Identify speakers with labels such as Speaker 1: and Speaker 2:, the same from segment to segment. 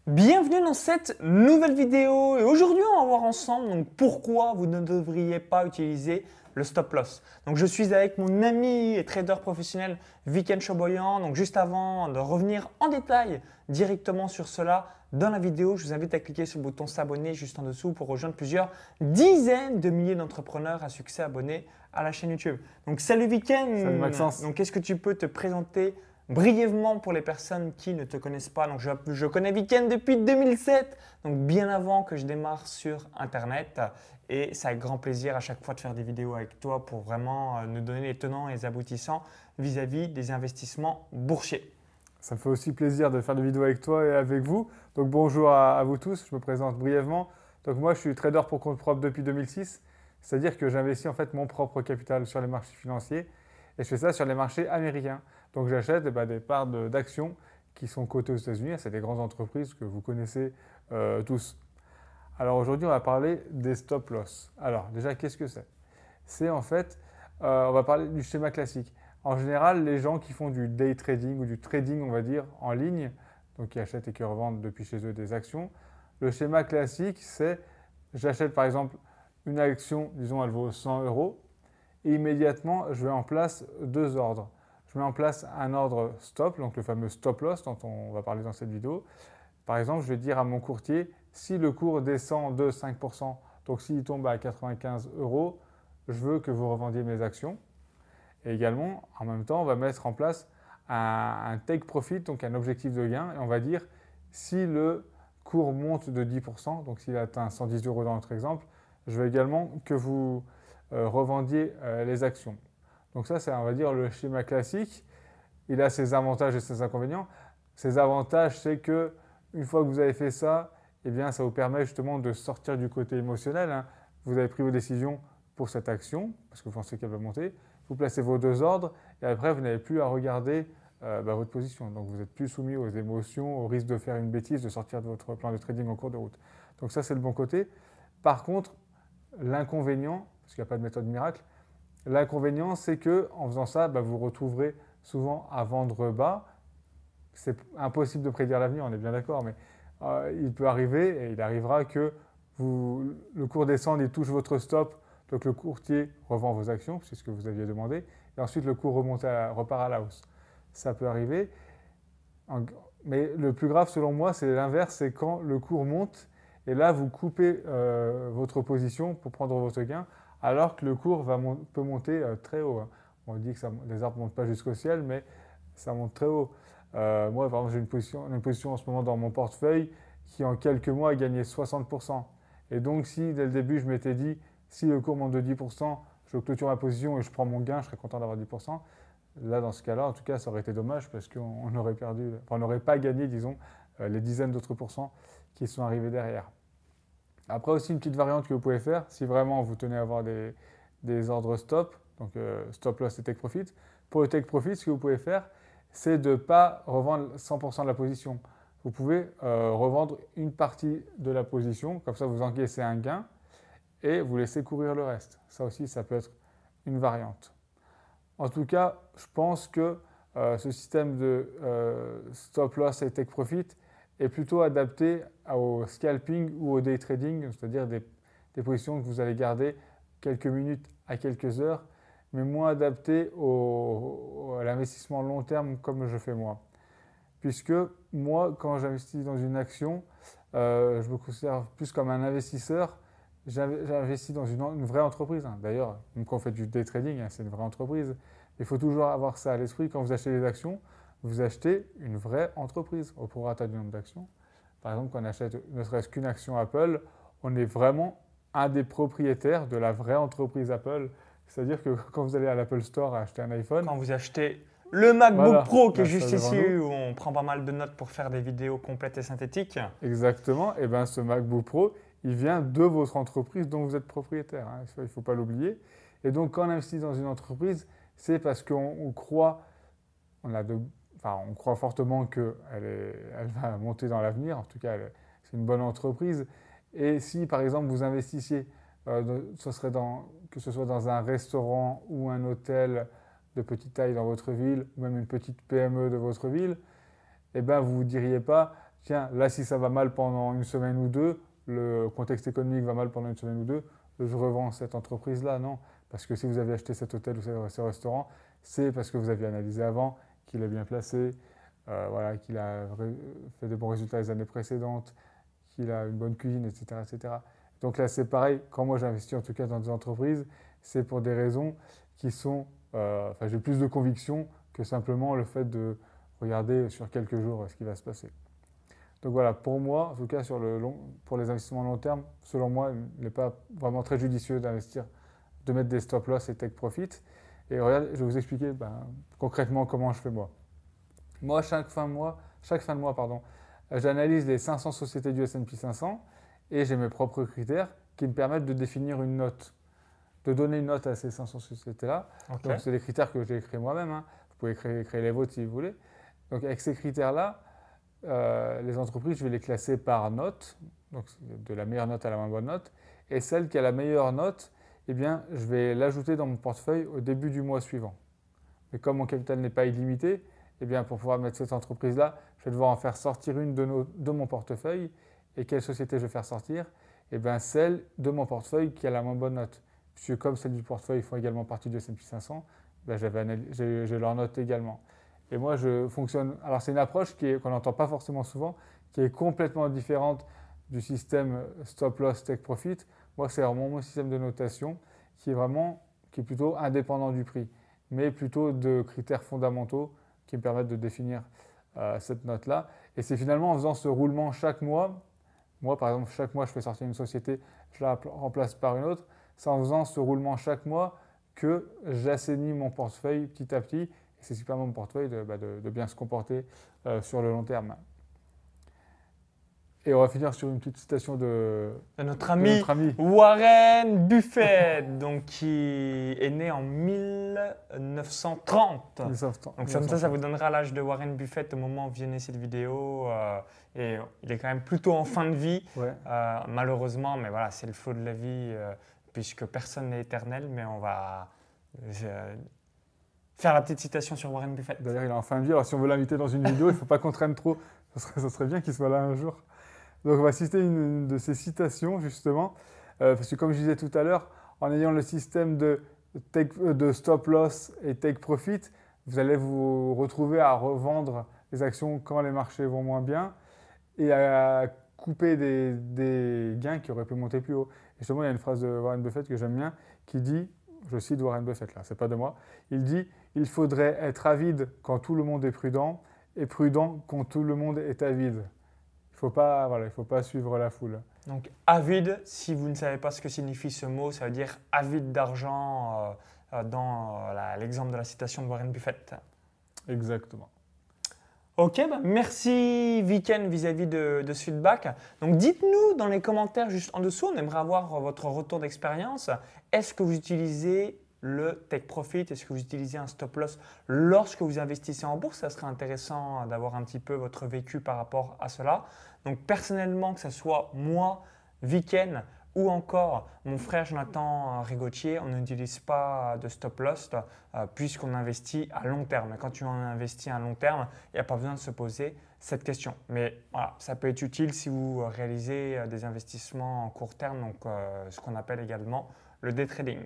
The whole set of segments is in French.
Speaker 1: Bienvenue dans cette nouvelle vidéo et aujourd'hui on va voir ensemble pourquoi vous ne devriez pas utiliser le stop loss. Je suis avec mon ami et trader professionnel Viken Choboyan. Juste avant de revenir en détail directement sur cela dans la vidéo, je vous invite à cliquer sur le bouton s'abonner juste en dessous pour rejoindre plusieurs dizaines de milliers d'entrepreneurs à succès abonnés à la chaîne YouTube. Salut Viken.
Speaker 2: Salut Maxence.
Speaker 1: Est-ce que tu peux te présenter brièvement pour les personnes qui ne te connaissent pas? Je connais Viken depuis 2007, bien avant que je démarre sur Internet. Et c'est avec grand plaisir à chaque fois de faire des vidéos avec toi pour vraiment nous donner les tenants et les aboutissants vis-à-vis des investissements boursiers.
Speaker 2: Ça me fait aussi plaisir de faire des vidéos avec toi et avec vous. Bonjour à vous tous, je me présente brièvement. Moi je suis trader pour compte propre depuis 2006, c'est-à-dire que j'investis en fait mon propre capital sur les marchés financiers et je fais ça sur les marchés américains. J'achète des parts d'actions qui sont cotées aux États-Unis, c'est des grandes entreprises que vous connaissez tous. Alors aujourd'hui on va parler des stop loss. Alors déjà qu'est-ce que c'est? C'est en fait, on va parler du schéma classique. En général, les gens qui font du day trading ou du trading, on va dire, en ligne, donc qui achètent et qui revendent depuis chez eux des actions, le schéma classique, c'est j'achète par exemple une action, disons elle vaut 100 euros, et immédiatement je mets en place deux ordres. Je mets en place un ordre stop, donc le fameux stop loss dont on va parler dans cette vidéo. Par exemple, je vais dire à mon courtier, si le cours descend de 5%, donc s'il tombe à 95 euros, je veux que vous revendiez mes actions. Et également, en même temps, on va mettre en place un take profit, donc un objectif de gain. Et on va dire, si le cours monte de 10%, donc s'il atteint 110 euros dans notre exemple, je veux également que vous revendiez les actions. Donc ça, c'est, on va dire, le schéma classique. Il a ses avantages et ses inconvénients. Ses avantages, c'est que une fois que vous avez fait ça, eh bien, ça vous permet justement de sortir du côté émotionnel. Vous avez pris vos décisions pour cette action, parce que vous pensez qu'elle va monter. Vous placez vos deux ordres et après, vous n'avez plus à regarder votre position. Donc, vous n'êtes plus soumis aux émotions, au risque de faire une bêtise, de sortir de votre plan de trading en cours de route. Donc ça, c'est le bon côté. Par contre, l'inconvénient, parce qu'il n'y a pas de méthode miracle, l'inconvénient, c'est qu'en faisant ça, vous vous retrouverez souvent à vendre bas. C'est impossible de prédire l'avenir, on est bien d'accord, mais il peut arriver et il arrivera que le cours descende, il touche votre stop, donc le courtier revend vos actions, c'est ce que vous aviez demandé, et ensuite le cours repart à la hausse. Ça peut arriver, mais le plus grave selon moi, c'est l'inverse, c'est quand le cours monte, et là vous coupez votre position pour prendre votre gain, alors que le cours peut monter très haut. On dit que les arbres ne montent pas jusqu'au ciel, mais ça monte très haut. Moi, par exemple, j'ai une position en ce moment dans mon portefeuille qui, en quelques mois, a gagné 60%. Et donc, si dès le début, je m'étais dit, si le cours monte de 10%, je clôture ma position et je prends mon gain, je serais content d'avoir 10%. Là, dans ce cas-là, en tout cas, ça aurait été dommage parce qu'on aurait perdu, enfin, on n'aurait pas gagné, disons, les dizaines d'autres pourcents qui sont arrivés derrière. Après aussi, une petite variante que vous pouvez faire, si vraiment vous tenez à avoir des ordres stop, donc stop loss et take profit. Pour le take profit, ce que vous pouvez faire, c'est de ne pas revendre 100% de la position. Vous pouvez revendre une partie de la position, comme ça vous encaissez un gain et vous laissez courir le reste. Ça aussi, ça peut être une variante. En tout cas, je pense que ce système de stop loss et take profit est plutôt adapté au scalping ou au day trading, c'est-à-dire des positions que vous allez garder quelques minutes à quelques heures, mais moins adapté à l'investissement long terme comme je fais moi. Puisque moi, quand j'investis dans une action, je me considère plus comme un investisseur. J'investis dans une vraie entreprise. D'ailleurs, même quand on fait du day trading, c'est une vraie entreprise. Il faut toujours avoir ça à l'esprit. Quand vous achetez des actions, vous achetez une vraie entreprise au prorata du nombre d'actions. Par exemple, quand on achète ne serait-ce qu'une action Apple, on est vraiment un des propriétaires de la vraie entreprise Apple. C'est-à-dire que quand vous allez à l'Apple Store acheter un iPhone…
Speaker 1: Quand vous achetez le MacBook Pro qui est juste ici,
Speaker 2: nous,
Speaker 1: où on prend pas mal de notes pour faire des vidéos complètes et synthétiques.
Speaker 2: Exactement. Et bien ce MacBook Pro, il vient de votre entreprise dont vous êtes propriétaire. Il ne faut pas l'oublier. Et donc quand on investit dans une entreprise, c'est parce qu'on croit, on croit fortement qu'elle va monter dans l'avenir. En tout cas, c'est une bonne entreprise. Et si, par exemple, vous investissiez, que ce soit dans un restaurant ou un hôtel de petite taille dans votre ville, ou même une petite PME de votre ville, eh bien, vous ne vous diriez pas, tiens, là, si ça va mal pendant une semaine ou deux, le contexte économique va mal pendant une semaine ou deux, je revends cette entreprise-là. Non, parce que si vous avez acheté cet hôtel ou ce restaurant, c'est parce que vous aviez analysé avant, qu'il est bien placé, voilà, qu'il a fait de bons résultats les années précédentes, qu'il a une bonne cuisine, etc., etc. Donc là, c'est pareil. Quand moi j'investis en tout cas dans des entreprises, c'est pour des raisons qui sont, enfin, j'ai plus de conviction que simplement le fait de regarder sur quelques jours ce qui va se passer. Donc voilà, pour moi, en tout cas pour les investissements long terme, selon moi, il n'est pas vraiment très judicieux d'investir, de mettre des stop loss et take profit. Et regarde, je vais vous expliquer concrètement comment je fais moi. Moi, chaque fin de mois, j'analyse les 500 sociétés du S&P 500 et j'ai mes propres critères qui me permettent de définir une note, de donner une note à ces 500 sociétés-là.
Speaker 1: Okay.
Speaker 2: Donc, c'est des critères que j'ai créés moi-même. Hein. Vous pouvez créer les vôtres si vous voulez. Donc, avec ces critères-là, les entreprises, je vais les classer par note, donc de la meilleure note à la moins bonne note. Et celle qui a la meilleure note, eh bien, je vais l'ajouter dans mon portefeuille au début du mois suivant. Mais comme mon capital n'est pas illimité, eh bien, pour pouvoir mettre cette entreprise-là, je vais devoir en faire sortir une de mon portefeuille. Et quelle société je vais faire sortir? Eh bien, celle de mon portefeuille qui a la moins bonne note. Puisque comme celles du portefeuille font également partie du S&P 500, ben, j'ai leur note également. Et moi, je fonctionne. Alors, c'est une approche qu'on n'entend pas forcément souvent, qui est complètement différente du système stop loss take profit. Moi, c'est vraiment mon système de notation qui est plutôt indépendant du prix, mais plutôt de critères fondamentaux qui me permettent de définir cette note-là. Et c'est finalement en faisant ce roulement chaque mois. Moi, par exemple, chaque mois, je fais sortir une société, je la remplace par une autre. C'est en faisant ce roulement chaque mois que j'assainis mon portefeuille petit à petit. Et c'est super mon portefeuille de bien se comporter sur le long terme. Et on va finir sur une petite citation de
Speaker 1: notre ami Warren Buffett, donc, qui est né en 1930. Donc ça vous donnera l'âge de Warren Buffett au moment où vous visionnez cette vidéo. Et il est quand même plutôt en fin de vie,
Speaker 2: ouais.
Speaker 1: Malheureusement, mais voilà, c'est le flot de la vie, puisque personne n'est éternel. Mais on va faire la petite citation sur Warren Buffett.
Speaker 2: D'ailleurs, il est en fin de vie, alors si on veut l'inviter dans une vidéo, il ne faut pas qu'on traîne trop. Ça serait bien qu'il soit là un jour. Donc, on va citer une de ces citations, justement, parce que comme je disais tout à l'heure, en ayant le système de stop loss et take profit, vous allez vous retrouver à revendre les actions quand les marchés vont moins bien et à couper des gains qui auraient pu monter plus haut. Et justement, il y a une phrase de Warren Buffett que j'aime bien qui dit, je cite Warren Buffett là, c'est pas de moi, il dit « Il faudrait être avide quand tout le monde est prudent et prudent quand tout le monde est avide ». Il ne faut pas suivre la foule.
Speaker 1: Donc, avide, si vous ne savez pas ce que signifie ce mot, ça veut dire avide d'argent dans l'exemple de la citation de Warren Buffett.
Speaker 2: Exactement.
Speaker 1: Ok, merci Viken vis-à-vis de ce feedback. Donc, dites-nous dans les commentaires juste en dessous, on aimerait avoir votre retour d'expérience. Est-ce que vous utilisez le take profit? Est-ce que vous utilisez un stop loss lorsque vous investissez en bourse? Ça serait intéressant d'avoir un petit peu votre vécu par rapport à cela. Donc personnellement, que ce soit moi, Viken ou encore mon frère Jonathan Rigotier, on n'utilise pas de stop loss puisqu'on investit à long terme. Et quand tu investis à long terme, il n'y a pas besoin de se poser cette question. Mais voilà, ça peut être utile si vous réalisez des investissements en court terme, donc ce qu'on appelle également le day trading.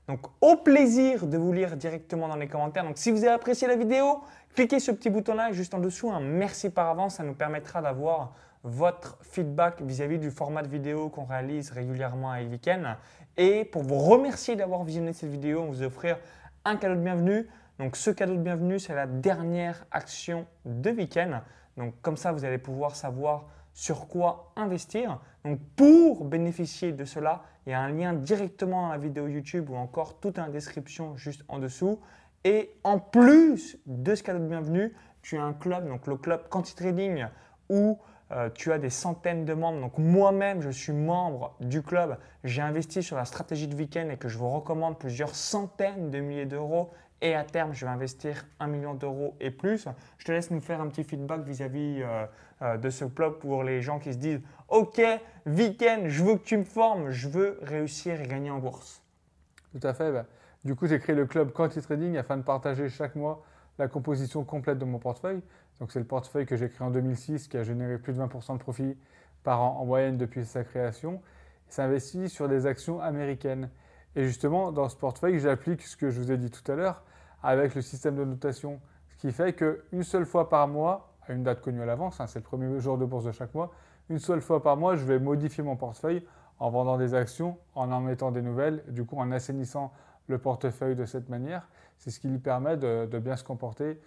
Speaker 1: Donc, au plaisir de vous lire directement dans les commentaires. Donc, si vous avez apprécié la vidéo, cliquez sur le petit bouton-là juste en dessous. Un merci par avance, ça nous permettra d'avoir votre feedback vis-à-vis du format de vidéo qu'on réalise régulièrement avec Viken. Et pour vous remercier d'avoir visionné cette vidéo, on va vous offrir un cadeau de bienvenue. Donc, ce cadeau de bienvenue, c'est la dernière action de Viken. Donc, comme ça, vous allez pouvoir savoir sur quoi investir. Donc, pour bénéficier de cela, il y a un lien directement dans la vidéo YouTube ou encore tout en description juste en dessous. Et en plus de ce cadeau de bienvenue, tu as un club, donc le club Quanti Trading, où tu as des centaines de membres. Donc moi-même, je suis membre du club. J'ai investi sur la stratégie de Viken et que je vous recommande plusieurs centaines de milliers d'euros. Et à terme, je vais investir 1 million d'euros et plus. Je te laisse nous faire un petit feedback vis-à-vis de ce club pour les gens qui se disent « Ok, Viken, je veux que tu me formes, je veux réussir et gagner en bourse. »
Speaker 2: Tout à fait. Du coup, j'ai créé le club Quanti Trading afin de partager chaque mois la composition complète de mon portefeuille. Donc c'est le portefeuille que j'ai créé en 2006 qui a généré plus de 20% de profit par an en moyenne depuis sa création. Il s'investit sur des actions américaines. Et justement, dans ce portefeuille, j'applique ce que je vous ai dit tout à l'heure avec le système de notation. Ce qui fait qu'une seule fois par mois, à une date connue à l'avance, c'est le premier jour de bourse de chaque mois, une seule fois par mois, je vais modifier mon portefeuille en vendant des actions, en mettant des nouvelles, du coup en assainissant le portefeuille de cette manière. C'est ce qui lui permet de bien se comporter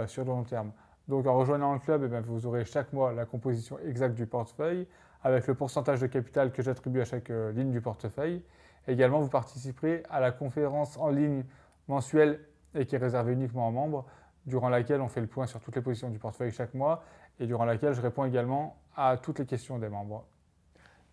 Speaker 2: sur le long terme. Donc en rejoignant le club, vous aurez chaque mois la composition exacte du portefeuille avec le pourcentage de capital que j'attribue à chaque ligne du portefeuille. Également, vous participerez à la conférence en ligne mensuelle et qui est réservée uniquement aux membres, durant laquelle on fait le point sur toutes les positions du portefeuille chaque mois et durant laquelle je réponds également à toutes les questions des membres.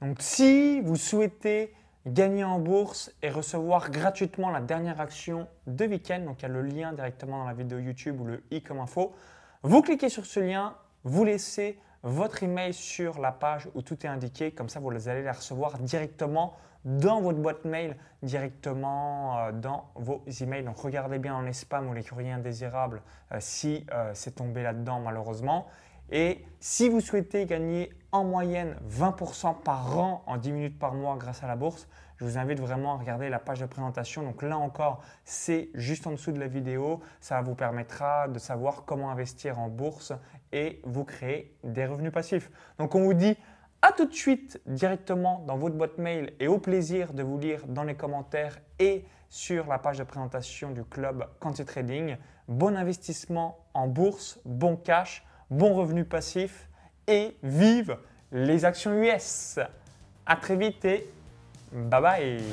Speaker 1: Donc si vous souhaitez gagner en bourse et recevoir gratuitement la dernière action de week-end, donc il y a le lien directement dans la vidéo YouTube ou le i comme info, vous cliquez sur ce lien, vous laissez votre email sur la page où tout est indiqué, comme ça vous allez les recevoir directement dans votre boîte mail, directement dans vos emails. Donc regardez bien dans les spams ou les courriers indésirables si c'est tombé là-dedans malheureusement. Et si vous souhaitez gagner en moyenne 20% par an en 10 minutes par mois grâce à la bourse, je vous invite vraiment à regarder la page de présentation. Donc là encore, c'est juste en dessous de la vidéo. Ça vous permettra de savoir comment investir en bourse et vous créer des revenus passifs. Donc on vous dit à tout de suite directement dans votre boîte mail et au plaisir de vous lire dans les commentaires et sur la page de présentation du club Quanti Trading. Bon investissement en bourse, bon cash, bon revenu passif et vive les actions US. À très vite et bye bye.